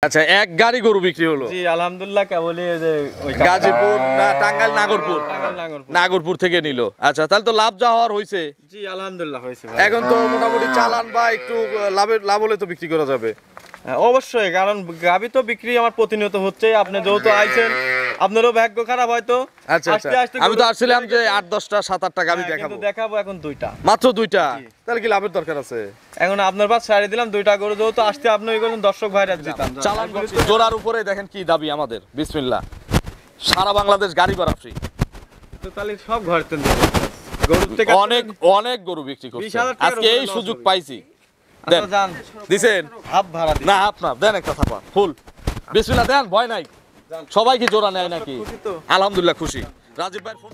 আচ্ছা, এক গাড়ি গরু বিক্রি হলো। জি আলহামদুলিল্লাহ। কেবলই যে ওই গাজীপুর না টাঙ্গাইল নাগরপুর? নাগরপুর থেকে নিল। আচ্ছা, তাহলে তো লাভ যা হওয়ার হইছে। জি আলহামদুলিল্লাহ হয়েছে ভাই। এখন তো মোটামুটি চালান বা একটু লাভ হলে তো বিক্রি করা যাবে। অবশ্যই, কারণ গাবি তো বিক্রি আমার প্রতিনিয়ত হচ্ছে। আপনি যেহেতু আইছেন, আপনারও ভাগ্য খারাপ হয়তো। আচ্ছা আচ্ছা, আমি তো আসছিলাম যে 8-10টা 7-8টা গাবি দেখাবো। দেখাবো এখন দুইটা, মাত্র দুইটা। তাহলে কি লাভের দরকার আছে? এখন আপনার পাশ ছাড়ি দিলাম দুইটা গরু, যেহেতু আসতে আপনি ওই করেন দর্শক ভাইরা দিতাম। চালান জোড়ার উপরে দেখেন কি দাবি আমাদের। বিসমিল্লাহ, সারা বাংলাদেশ গাড়ি ভাড়া ফ্রি। তো তাহলে সব ঘর গরু থেকে অনেক অনেক গরু বিক্রি করছে। আজকে এই সুযোগ পাইছি। দেন দিছেন হাফ ভাড়া না? আপনার দেন একটা থাপা ফুল। বিসমিল্লাহ দেন, ভয় নাই। সবাই কি জোড়া নেয় নাকি? আলহামদুলিল্লাহ খুশি। রাজীব ভাই ফোন।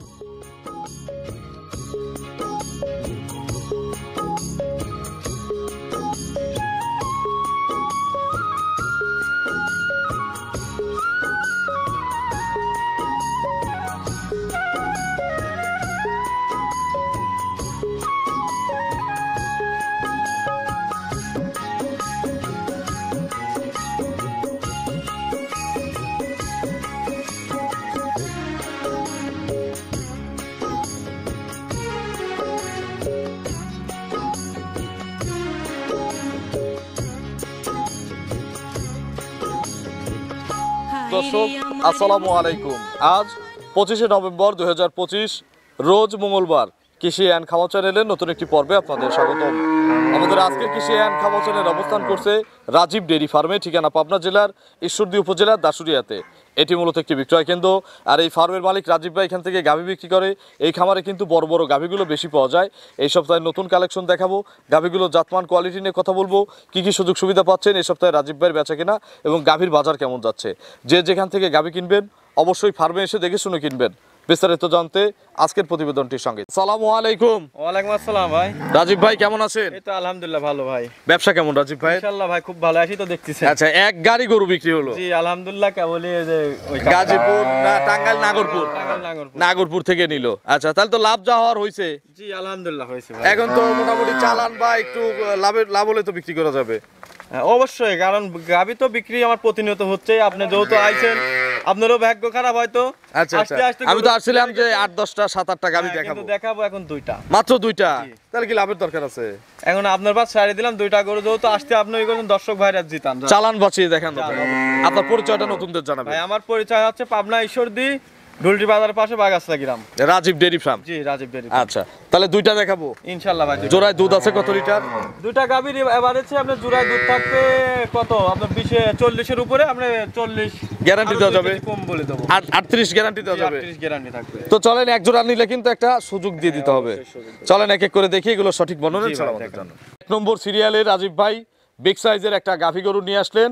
দর্শক আসসালামু আলাইকুম। আজ 25শে নভেম্বর 2025 রোজ মঙ্গলবার। কৃষি অ্যান্ড খামার চ্যানেলের নতুন একটি পর্বে আপনাদের স্বাগতম। আমাদের আজকের কৃষি অ্যান্ড খামার চ্যানেল অবস্থান করছে রাজীব ডেইরি ফার্মে, ঠিকানা পাবনা জেলার ঈশ্বরদী উপজেলার দাসুরিয়াতে। এটি মূলত একটি বিক্রয় কেন্দ্র। আর এই ফার্মের মালিক রাজীব ভাই এখান থেকে গাভী বিক্রি করে। এই খামারে কিন্তু বড় বড় গাভীগুলো বেশি পাওয়া যায়। এই সপ্তাহে নতুন কালেকশন দেখাবো, গাভীগুলো জাতমান কোয়ালিটি নিয়ে কথা বলবো, কি কি সুযোগ সুবিধা পাচ্ছেন এই সপ্তাহে রাজীব ভাইয়ের বেচা কেনা এবং গাভীর বাজার কেমন যাচ্ছে। যে যেখান থেকে গাভী কিনবেন অবশ্যই ফার্মে এসে দেখে শুনে কিনবেন। বিস্তারিত জানতে আজকের প্রতিবেদনটির সঙ্গে। আসসালামু আলাইকুম। ওয়ালাইকুম আসসালাম ভাই। রাজীব ভাই কেমন আছেন? এই তো আলহামদুলিল্লাহ ভালো ভাই। ব্যবসা কেমন রাজীব ভাই? ইনশাআল্লাহ ভাই খুব ভালো আছি তো দেখতেছেন। আচ্ছা, এক গাড়ি গরু বিক্রি হলো। জি আলহামদুলিল্লাহ। কেবলই যে ওই গাজীপুর না টাঙ্গাইল নাগরপুর? নাগরপুর। নাগরপুর থেকে নিল। আচ্ছা, তাহলে তো লাভ যা হওয়ার হইছে। জি আলহামদুলিল্লাহ হয়েছে ভাই। এখন তো মোটামুটি চালান বা একটু লাভ হলে তো বিক্রি করা যাবে। অবশ্যই, কারণ গাবি তো বিক্রি আমার প্রতিনিয়ত হচ্ছে। আপনি যেহেতু আইছেন, আপনারও ভাগ্য খারাপ হয়তো। আচ্ছা আচ্ছা, আমি তো আসছিলাম যে 8-10টা 7-8টা গাবি দেখাবো। দেখাবো এখন দুইটা, মাত্র দুইটা। তাহলে কি লাভের দরকার আছে? এখন আপনার পাশ ছাড়ি দিলাম দুইটা গরু, যেহেতু আসতে আপনি ওই করেন দর্শক ভাইরা দিতাম। চালান বাঁচিয়ে দেখান। আপনার পরিচয়টা নতুনদের জানাবেন। ভাই আমার পরিচয় হচ্ছে পাবনা ঈশ্বরদী ঢুলটি বাজারের পাশে বাগাসলা গ্রাম। Rajib dairy farm. জি রাজীব ডেইরি। আচ্ছা, তাহলে দুইটা দেখাবো ইনশাআল্লাহ ভাই। জোড়ায় দুধ আছে কত লিটার? দুইটা গাভীর এবারেছে আপনার জোড়ায় দুধ থাকবে কত আপনার 40-এর উপরে। আপনি 40 গ্যারান্টি দেওয়া যাবে? কম বলে দেবো। 38 গ্যারান্টি দেওয়া যাবে? 38 গ্যারান্টি থাকবে। তো চলেন, এক জোড়া নিলে কিন্তু একটা সুযোগ দিয়ে দিতে হবে। চলেন এক এক করে দেখি এগুলো সঠিক বর্ণনা ছাড়া আমাদের জন্য। এক নম্বর সিরিয়ালে রাজীব ভাই বিগ সাইজের একটা গাভী গরু নিয়ে আসলেন,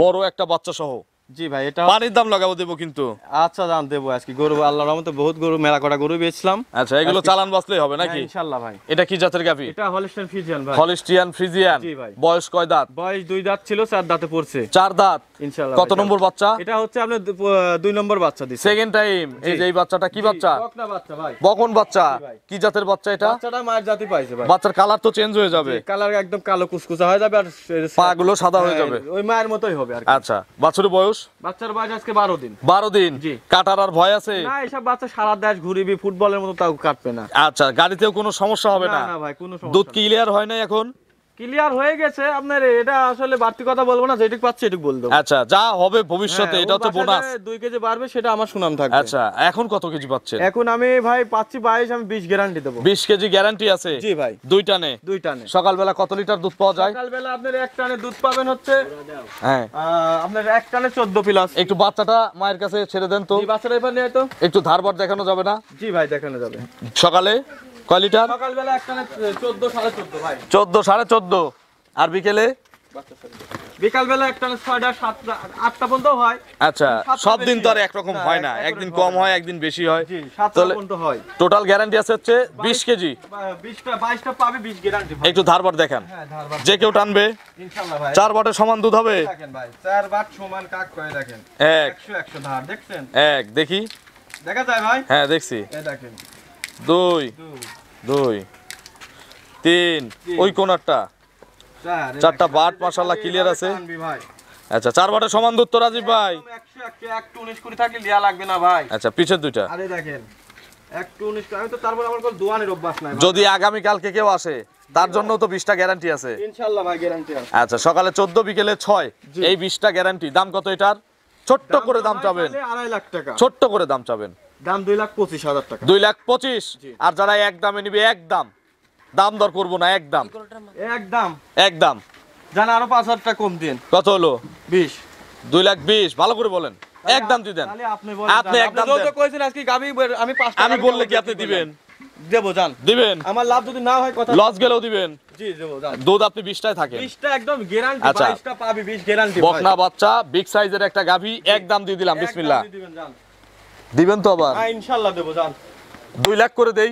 বড় একটা বাচ্চা সহ। জি ভাই, এটা পানির দাম লাগাবো দেবো কিন্তু। আচ্ছা দাম দেবো আজকে। গরু আল্লাহর রহমতে বহুত গরু, মেলা কটা গরু বেচলাম। আচ্ছা, এগুলো চালান বাঁচলেই হবে নাকি? ইনশাআল্লাহ ভাই। এটা কি জাতের গাভী? এটা হলিস্টিয়ান ফ্রিজিয়ান ভাই। Holstein Friesian. জি ভাই। বয়স কয় দাঁত? বয়স 2 দাঁত ছিল, 4 দাঁতে পড়ছে। 4 দাঁত। ইনশাআল্লাহ। কত নম্বর বাচ্চা? এটা হচ্ছে আপনার 2 নম্বর বাচ্চা দিছে। Second time. এই যে এই বাচ্চাটা কি বাচ্চা? বকনা বাচ্চা ভাই। বকন বাচ্চা। কি জাতের বাচ্চা এটা? বাচ্চাটা মায়ের জাতি পাইছে ভাই। বাচ্চার কালার তো চেঞ্জ হয়ে যাবে। কালার একদম কালো কুচকুচা হয়ে যাবে, আর পা গুলো সাদা হয়ে যাবে। ওই মায়ের মতোই হবে আর কি। আচ্ছা, বাছুরের বয়স? বাচ্চার বয়স আজকে 12 দিন। 12 দিন। জি। কাটার আর ভয় আছে? না, এসব বাচ্চা সারা দেশ ঘুরিবি, ফুটবলের মতো তাও কাটবে না। আচ্ছা, গাড়িতেও কোনো সমস্যা হবে না? না ভাই, কোনো সমস্যা। দুধ কি ক্লিয়ার হয় না এখন? ক্লিয়ার হয়ে গেছে আপনার। এটা আসলে বাড়তি কথা বলবো না, যেটুকু পাচ্ছি এটুকু বল দেবো। আচ্ছা, যা হবে ভবিষ্যতে এটা হচ্ছে বোনাস। 2 কেজি বাড়বে সেটা আমার সুনাম থাকবে। আচ্ছা, এখন কত কেজি পাচ্ছেন? এখন আমি ভাই পাচ্ছি 22, আমি 20 গ্যারান্টি দেবো। 20 কেজি গ্যারান্টি আছে? জি ভাই। দুই টানে? দুই টানে। সকালবেলা কত লিটার দুধ পাওয়া যায়? সকালবেলা আপনার এক টানে দুধ পাবেন হচ্ছে হ্যাঁ আপনার এক টানে 14 প্লাস। একটু বাচ্চাটা মায়ের কাছে ছেড়ে দেন তো। জি, বাচ্চাটা এবার নিয়ে তো। একটু ধারবার দেখানো যাবে না? জি ভাই, দেখানো যাবে। সকালে কয় লিটার? সকালবেলা এক টানে 14 14.5 ভাই। 14 14.5। আর বিকেলে? বিকালবেলা এক টানে 6টা 7টা 8টা পর্যন্ত হয়। আচ্ছা, সব দিন তো আর একরকম হয় না, একদিন কম হয় একদিন বেশি হয়। জি, 7টা পর্যন্ত হয়। টোটাল গ্যারান্টি আছে হচ্ছে 20 কেজি। 20টা 22টা পাবে, 20 গ্যারান্টি ভাই। একটু ধারবার দেখান। হ্যাঁ, ধারবার। যে কেউ টানবে ইনশাআল্লাহ ভাই। 4 বাটের সমান দুধ হবে? দেখেন ভাই, 4 বাট সমান কাক করে দেখেন। 1 100 ধার দেখছেন? 1 দেখি। দেখা যায় ভাই? হ্যাঁ দেখছি। এই দেখেন। 2 2 3 ওই কোণারটা 4টা বাট মাশাআল্লাহ ক্লিয়ার আছে। আচ্ছা 4 বাটের সমান দুধ তো রাজীব ভাই। 100 একটু 19 কুড়ি থাকলে লিয়া লাগবে না ভাই। আচ্ছা পিছের দুইটা আরে দেখেন একটু 19 আমি তো তারপর আমার কোন দোয়ানের অভ্যাস নাই। যদি আগামী কালকে কেউ আসে তার জন্য তো 20টা গ্যারান্টি আছে ইনশাআল্লাহ ভাই গ্যারান্টি আছে। আচ্ছা সকালে 14 বিকেলে 6 এই 20টা গ্যারান্টি। দাম কত এটার? ছোট্ট করে দাম চাবেন, 2.5 লাখ টাকা। ছোট্ট করে দাম চাবেন। দাম 2,25,000 টাকা। 2,25,000। আর যারা এক দামে নিবে একদম, দাম দর করবো না, একদম একদম একদম। জান আরো 5,000 টাকা কম দিন। কত হলো? 20। 2,20,000 ভালো করে বলেন, একদম দিয়ে দেন। তাহলে আপনি বলেন, আপনি একদম যত দেন। কইছেন আজকে গাবি আমি 5 টাকা আমি বললে কি আপনি দিবেন? দেবো জান। দিবেন। আমার লাভ যদি না হয় কথা লস গেলেও দিবেন। জি দেবো জান। দুধ আপনি 20টায় থাকেন। 20টা একদম গ্যারান্টি, আচ্ছা। 22টা পাবি 20 গ্যারান্টি। বকনা বাচ্চা বিগ সাইজের একটা গাভী একদম দিয়ে দিলাম। বিসমিল্লাহ। দিবেন জান। দিবেন তো আবার? হ্যাঁ ইনশাআল্লাহ দেবো জান। 2 লাখ করে দেই।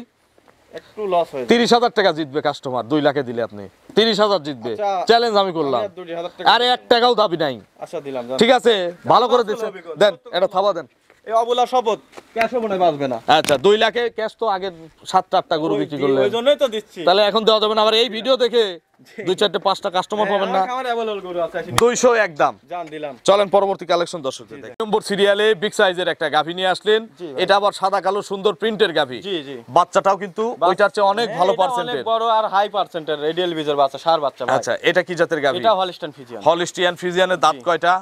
একটু লস হয়েছে। 30,000 টাকা জিতবে কাস্টমার। 2 লাখে দিলে আপনি 30,000 জিতবে। আচ্ছা। চ্যালেঞ্জ আমি করলাম। 2,000 টাকা। আরে 1 টাকাও দাবি নাই। আচ্ছা দিলাম জান। ঠিক আছে ভালো করে দিচ্ছেন। দেন এটা থাবা দেন। এই অবলা শপথ ক্যাশও মনে বাঁচবে না। আচ্ছা 2 লাখে ক্যাশ তো আগে 7-8টা গরু বিক্রি করলেন, ওই জন্যই তো দিচ্ছি। তাহলে এখন দেওয়া যাবে না? আবার এই ভিডিও দেখে 2-4-5টা কাস্টমার পাবেন না। আমার অ্যাভেলেবল গরু আছে। 200 একদম। জান দিলাম। চলেন পরবর্তী কালেকশন দর্শকদের দেখি। নম্বর সিরিয়ালে বিগ সাইজের একটা গাভী নিয়ে আসলেন। জি ভাই। এটা আবার সাদা কালো সুন্দর প্রিন্টের গাভী। জি জি। বাচ্চাটাও কিন্তু ওইটার চেয়ে অনেক ভালো এটা অনেক পার্সেন্টের। বড় আর হাই পার্সেন্টের রেডিয়াল বীজের বাচ্চা, সার বাচ্চা ভাই। আচ্ছা এটা কি জাতের গাভী? এটা হলিস্টাইন ফ্রিজিয়ান। হলিস্টিয়ান ফ্রিজিয়ানের দাঁত কয়টা?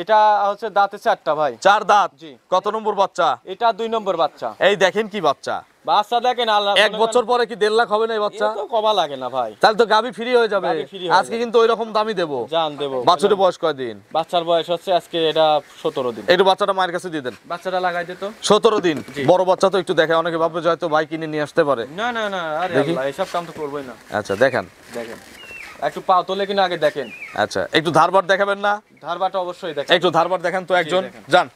এটা হচ্ছে দাঁতে 4টা ভাই। 4 দাঁত। জি। কত নম্বর বাচ্চা? এটা 2 নম্বর বাচ্চা। এই দেখেন কি বাচ্চা। বাচ্চা দেখেন আল্লাহ। 1 বছর পরে কি 1.5 লাখ হবে না এই বাচ্চা? এটা তো কমা লাগে না ভাই। তাহলে তো গাভী ফ্রি হয়ে যাবে। গাভী free হয়ে আজকে কিন্তু ওই রকম দামই দেবো। জান দেবো। বাছুরের বয়স কয়দিন? বাচ্চার বয়স হচ্ছে আজকে এটা 17 দিন। একটু বাচ্চাটা মায়ের কাছে দিয়ে দেন। বাচ্চাটা লাগাই দিত। 17 দিন। জি। বড় বাচ্চা তো একটু দেখে, অনেকে ভাববে যে হয়তো ভাই কিনে নিয়ে আসতে পারে। না না না, আরে দেখি। আল্লাহ এসব কাম তো করবই না। আচ্ছা দেখেন। দেখেন একটু পা তোলে কিনা আগে দেখেন। আচ্ছা একটু ধারবার দেখাবেন না? ধারবাটা অবশ্যই দেখেন। একটু ধারবার দেখান তো একজন। দেখেন। যান।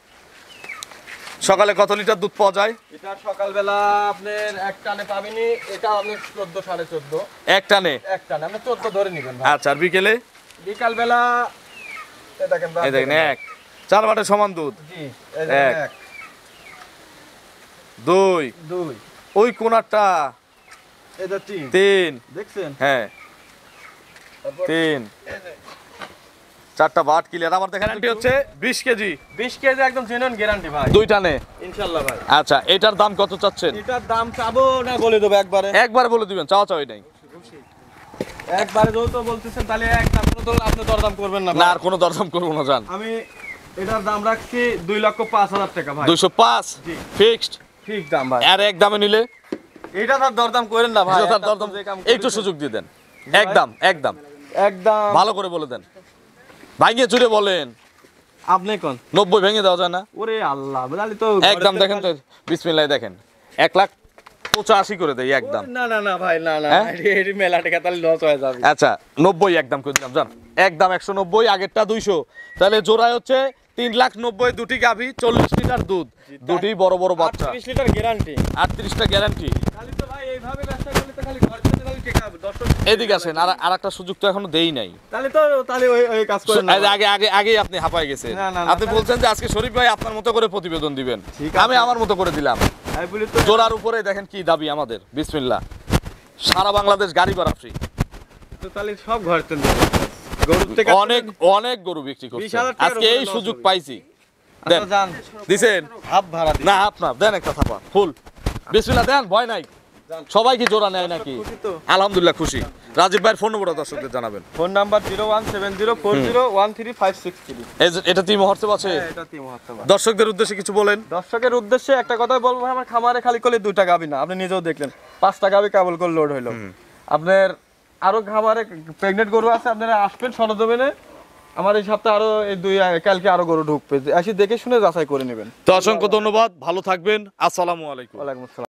সকালে কত লিটার দুধ পাওয়া যায়? এটা সকালবেলা আপনার এক টানে পাবেনি। এটা আপনি 14 14.5 এক টানে? এক টানে আপনি 14 ধরে নেবেন ভাই। আচ্ছা আর বিকেলে? বিকালবেলা এই দেখেন এই দেখেন 1 4 বাটের সমান দুধ। জি এই দেখেন এক। 2 2 ওই কোনারটা এটা 3 3 দেখছেন। হ্যাঁ তারপর 3 4টা বাট ক্লিয়ার। আমার দেখেন গ্যারান্টি হচ্ছে 20 কেজি। 20 কেজি একদম জেনুইন গ্যারান্টি ভাই। 2 টানে ইনশাআল্লাহ ভাই। আচ্ছা এটার দাম কত চাচ্ছেন? এটার দাম চাবো না বলে দেবো একবারে। একবার বলে দিবেন, চাওয়া চাওয়াই নাই। একবারে যেহেতু বলতেছেন তাহলে এক দাম তো আপনি দরদাম করবেন না না ভাই। আর কোনো দরদাম করবো না। জান আমি এটার দাম রাখছি 2,05,000 টাকা ভাই। 205 জি। ফিক্সড। ঠিক দাম ভাই। আর এক দামে নিলে এটা তার দরদাম করেন না ভাই। তার দরদাম একটু সুযোগ দিয়ে দেন। একদম একদম একদম ভালো করে বলে দেন, ভাঙিয়ে চুরে বলেন। আপনি কোন 90 ভেঙে দেওয়া যায় না? ওরে আল্লাহ বুঝালি তো একদম দেখেন তো বিসমিল্লাহ দেখেন 1,85,000 করে দেই একদম। না না না ভাই না না হ্যাঁ? এর মেলা টাকা তাহলে লস হয়ে যাবে। আচ্ছা 90 একদম করে দিলাম। জান একদম 190, আগেরটা 200, তাহলে জোড়ায় হচ্ছে 3,90,000। দুটি গাভী 40 লিটার দুধ, দুটি বড় বড় বাচ্চা, 30 লিটার গ্যারান্টি। 38টা গ্যারান্টি। তাহলে তো ভাই এইভাবে ব্যবসা করলে তো খালি ঘর থেকে তাহলে টেকা দর্শক। এদিকে আসেন, আর একটা সুযোগ তো এখনো দেই নাই। তাহলে ওই কাজ করেন না। আগে আগে আগেই আপনি হাঁপায় গেছেন। না, না, না, আপনি বলছেন যে আজকে শরীফ ভাই আপনার মতো করে প্রতিবেদন দিবেন, ঠিক আছে। আমি আমার মতো করে দিলাম। আমি বলি তো জোড়ার উপরে দেখেন কি দাবি আমাদের। বিসমিল্লাহ। সারা বাংলাদেশ গাড়ি ভাড়া ফ্রি। তো তাহলে সব ঘর থেকে গরুর থেকে অনেক অনেক গরু বিক্রি করছে। 20,000 টাকার আজকে এই উপরে সুযোগ loss হবে। পাইছি। দেন আচ্ছা জান দিছেন হাফ ভাড়া দিন। না? আপনার দেন একটা থাপা ফুল। বিসমিল্লাহ দেন, ভয় নাই। সবাই কি জোড়া নেয় নাকি? খুশি তো? আলহামদুলিল্লাহ খুশি। রাজীব ভাইয়ের ফোন নম্বরটা দর্শকদের জানাবেন। Phone number 01704013563। এটা টিম হোয়াটসঅ্যাপ আছে। হ্যাঁ এটা তিন মহত্তম। দর্শকদের উদ্দেশ্যে কিছু বলেন। দর্শকের উদ্দেশ্যে একটা কথাই বলবো, আমার খামারে খালি করলে 2টা গাবি না, আপনি নিজেও দেখলেন 5টা গাবি কেবল করে লোড হইলো। আপনার আরো খামারে প্রেগনেন্ট গরু আছে, আপনারা আসবেন সরজমিনে। আমার এই সপ্তাহে আরো এই কালকে আরো গরু ঢুকবে, আসি দেখে শুনে যাচাই করে নেবেন। তো অসংখ্য ধন্যবাদ, ভালো থাকবেন। আসসালামু আলাইকুম। ওয়ালাইকুম আসসালাম।